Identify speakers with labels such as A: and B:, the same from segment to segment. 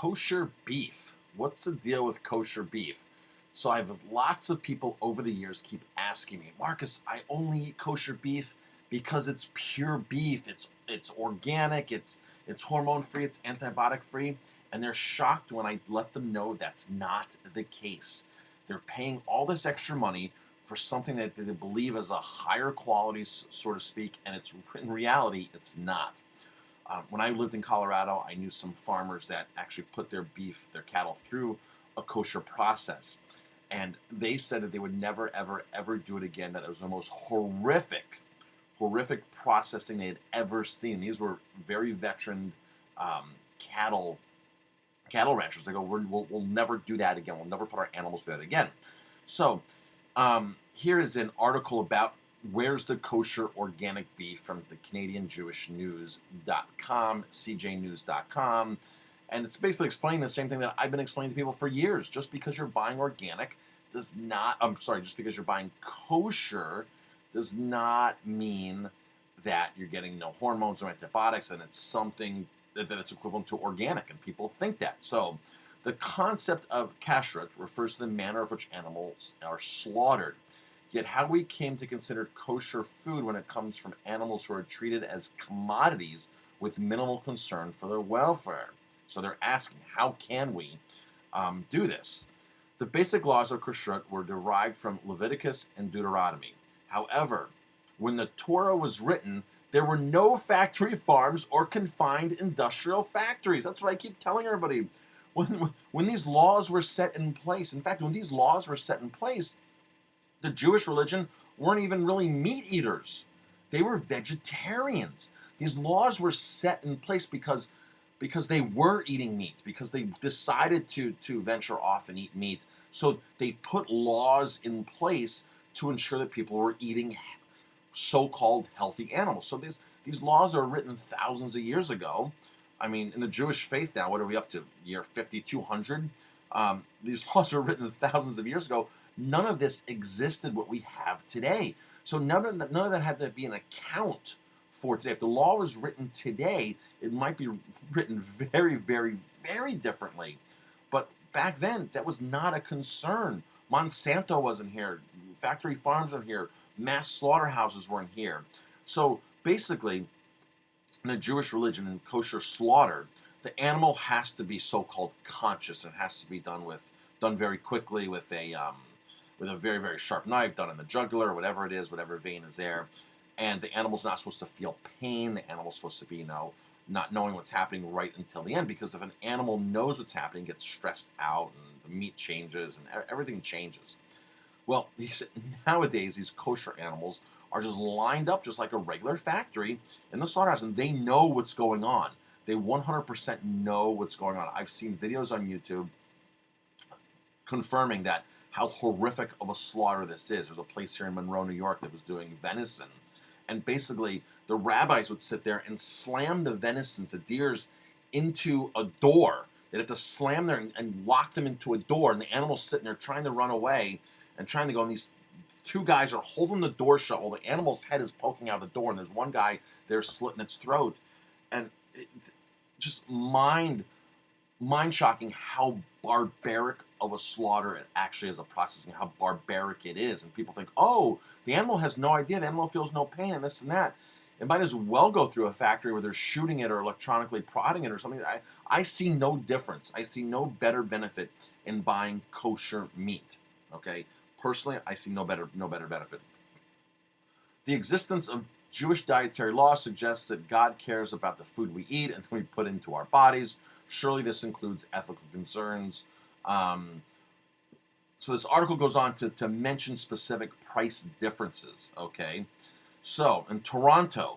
A: Kosher beef. What's the deal with kosher beef? So I've lots of people over the years keep asking me, Marcus, I only eat kosher beef because it's pure beef. It's organic, it's hormone free, it's antibiotic free, and they're shocked when I let them know that's not the case. They're paying all this extra money for something that they believe is a higher quality, so to speak, and it's in reality it's not. When I lived in Colorado, I knew some farmers that actually put their beef, their cattle, through a kosher process. And they said that they would never, ever, ever do it again, that it was the most horrific processing they had ever seen. These were very veteran cattle ranchers. They go, we'll never do that again. We'll never put our animals through that again. So here is an article about where's the kosher organic beef from the CanadianJewishNews.com, CJNews.com, and it's basically explaining the same thing that I've been explaining to people for years. Just because you're buying organic does not, just because you're buying kosher does not mean that you're getting no hormones or antibiotics, and it's something that it's equivalent to organic, and people think that. So the concept of kashrut refers to the manner of which animals are slaughtered. Yet how we came to consider kosher food when it comes from animals who are treated as commodities with minimal concern for their welfare. So they're asking, how can we do this? The basic laws of kashrut were derived from Leviticus and Deuteronomy. However, when the Torah was written, there were no factory farms or confined industrial factories. That's what I keep telling everybody. When these laws were set in place, in fact, when these laws were set in place, the Jewish religion weren't even really meat eaters. They were vegetarians. These laws were set in place because they were eating meat, because they decided to venture off and eat meat. So they put laws in place to ensure that people were eating so-called healthy animals. So these laws are written thousands of years ago. I mean, in the Jewish faith now, what are we up to? Year 5200? These laws were written thousands of years ago. None of this existed what we have today. So none of that had to be an account for today. If the law was written today, it might be written very, very, very differently. But back then, that was not a concern. Monsanto wasn't here. Factory farms weren't here. Mass slaughterhouses weren't here. So basically, in the Jewish religion and kosher slaughter, the animal has to be so-called conscious. It has to be done very quickly with a very, very sharp knife, done in the jugular, whatever it is, whatever vein is there. And the animal's not supposed to feel pain. The animal's supposed to be, not knowing what's happening right until the end. Because if an animal knows what's happening, gets stressed out, and the meat changes, and everything changes. Well, nowadays, these kosher animals are just lined up just like a regular factory in the slaughterhouse, and they know what's going on. They 100% know what's going on. I've seen videos on YouTube confirming that how horrific of a slaughter this is. There's a place here in Monroe, New York that was doing venison. And basically, the rabbis would sit there and slam the venisons, the deers, into a door. They'd have to slam there and lock them into a door. And the animal's sitting there trying to run away and trying to go. And these two guys are holding the door shut while the animal's head is poking out the door. And there's one guy there slitting its throat. And just mind-shocking how barbaric of a slaughter it actually is, a processing, how barbaric it is. And people think, oh, the animal has no idea, the animal feels no pain, and this and that. It might as well go through a factory where they're shooting it or electronically prodding it or something. I see no difference. I see no better benefit in buying kosher meat. Okay? Personally, I see no better benefit. The existence of Jewish dietary law suggests that God cares about the food we eat and we put into our bodies. Surely this includes ethical concerns. So this article goes on to mention specific price differences, okay? So in Toronto,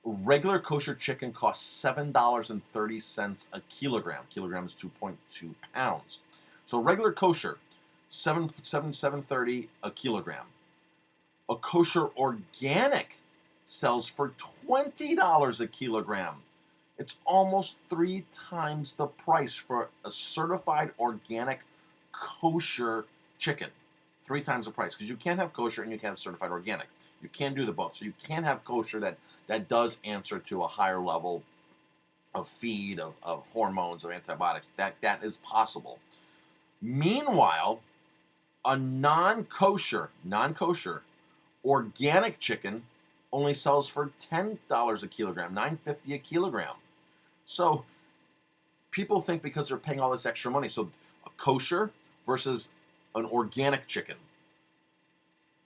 A: regular kosher chicken costs $7.30 a kilogram. Kilogram is 2.2 pounds. So regular kosher, $7.30 a kilogram. A kosher organic sells for $20 a kilogram. It's almost 3 times the price for a certified organic kosher chicken. 3 times the price, because you can't have kosher and you can't have certified organic. You can't do the both. So you can't have kosher that does answer to a higher level of feed, of hormones, of antibiotics. That is possible. Meanwhile, a non-kosher organic chicken only sells for $10 a kilogram, $9.50 a kilogram. So people think because they're paying all this extra money, so a kosher versus an organic chicken,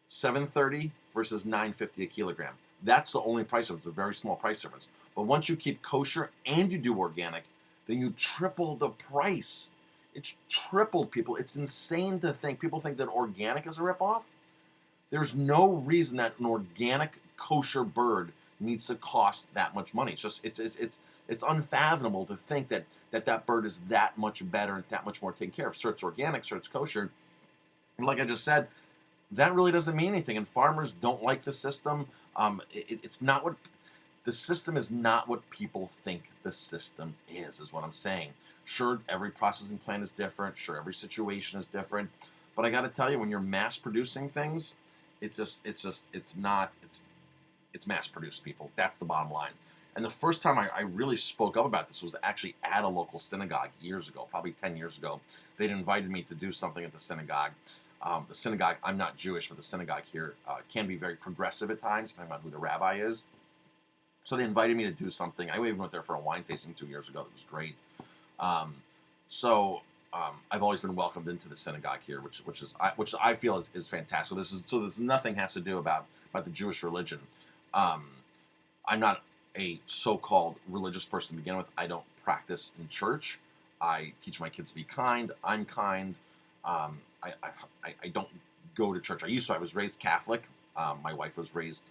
A: $7.30 versus $9.50 a kilogram. That's the only price difference. It's a very small price difference. But once you keep kosher and you do organic, then you triple the price. It's tripled, people. It's insane to think. People think that organic is a ripoff. There's no reason that an organic kosher bird needs to cost that much money. It's just it's unfathomable to think that bird is that much better and that much more taken care of. Sure, it's organic, sure, it's kosher. And like I just said, that really doesn't mean anything. And farmers don't like the system. It's not what the system is not what people think the system is what I'm saying. Sure, every processing plant is different. Sure, every situation is different. But I got to tell you, when you're mass producing things, it's mass produced, people. That's the bottom line. And the first time I really spoke up about this was actually at a local synagogue years ago, probably 10 years ago. They'd invited me to do something at the synagogue. The synagogue, I'm not Jewish, but the synagogue here can be very progressive at times, depending on who the rabbi is. So they invited me to do something. I even went there for a wine tasting 2 years ago. It was great. I've always been welcomed into the synagogue here, which I feel is fantastic. So this nothing has to do about the Jewish religion. I'm not a so-called religious person to begin with. I don't practice in church. I teach my kids to be kind. I'm kind. I don't go to church. I used to. I was raised Catholic. My wife was raised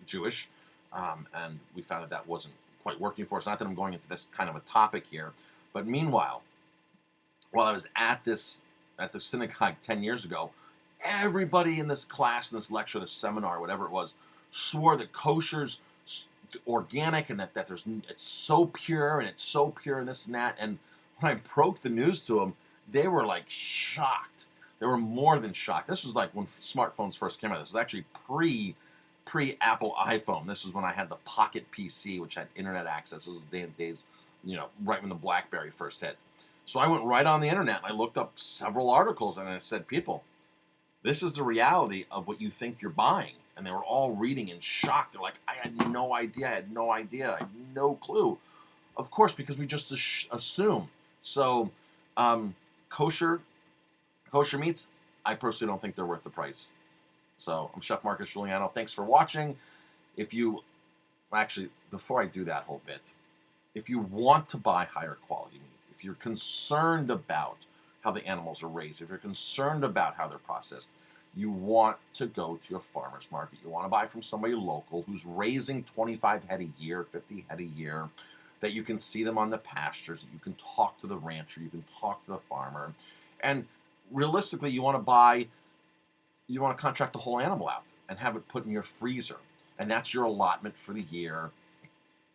A: Jewish, and we found that wasn't quite working for us. Not that I'm going into this kind of a topic here, but meanwhile, while I was at the synagogue 10 years ago, everybody in this class, in this lecture, this seminar, whatever it was, swore that kosher's organic and that it's so pure and this and that. And when I broke the news to them, they were like shocked. They were more than shocked. This was like when smartphones first came out. This was actually pre-Apple iPhone. This was when I had the Pocket PC, which had internet access. This was days, right when the BlackBerry first hit. So I went right on the internet and I looked up several articles and I said, people, this is the reality of what you think you're buying. And they were all reading in shock. They're like, I had no idea. I had no clue. Of course, because we just assume. So kosher meats, I personally don't think they're worth the price. So I'm Chef Marcus Guiliano. Thanks for watching. Before I do that whole bit, if you want to buy higher quality meat, if you're concerned about how the animals are raised, if you're concerned about how they're processed, you want to go to a farmer's market. You want to buy from somebody local who's raising 25 head a year, 50 head a year, that you can see them on the pastures, that you can talk to the rancher, you can talk to the farmer. And realistically, you want to contract the whole animal out and have it put in your freezer. And that's your allotment for the year.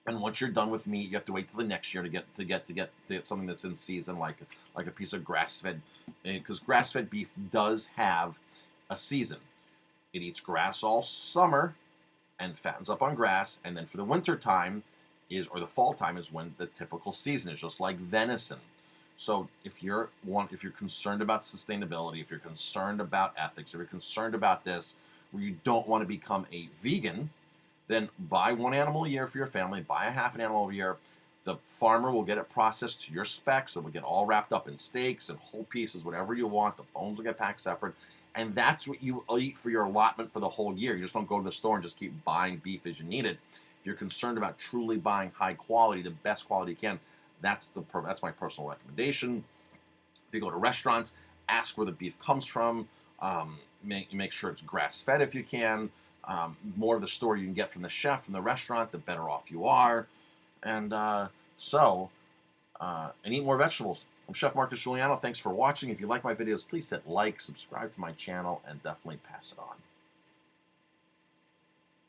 A: And once you're done with meat, you have to wait till the next year to get something that's in season, like a piece of grass-fed, because grass-fed beef does have a season. It eats grass all summer and fattens up on grass, and then for the winter time or the fall time is when the typical season is, just like venison. So if you're concerned about sustainability, if you're concerned about ethics, if you're concerned about this, where you don't want to become a vegan, then buy one animal a year for your family, buy a half an animal a year. The farmer will get it processed to your specs. It will get all wrapped up in steaks and whole pieces, whatever you want. The bones will get packed separate. And that's what you eat for your allotment for the whole year. You just don't go to the store and just keep buying beef as you need it. If you're concerned about truly buying high quality, the best quality you can, that's my personal recommendation. If you go to restaurants, ask where the beef comes from. Make sure it's grass-fed if you can. More of the story you can get from the chef, from the restaurant, the better off you are. And eat more vegetables. I'm Chef Marcus Guiliano. Thanks for watching. If you like my videos, please hit like, subscribe to my channel, and definitely pass it on.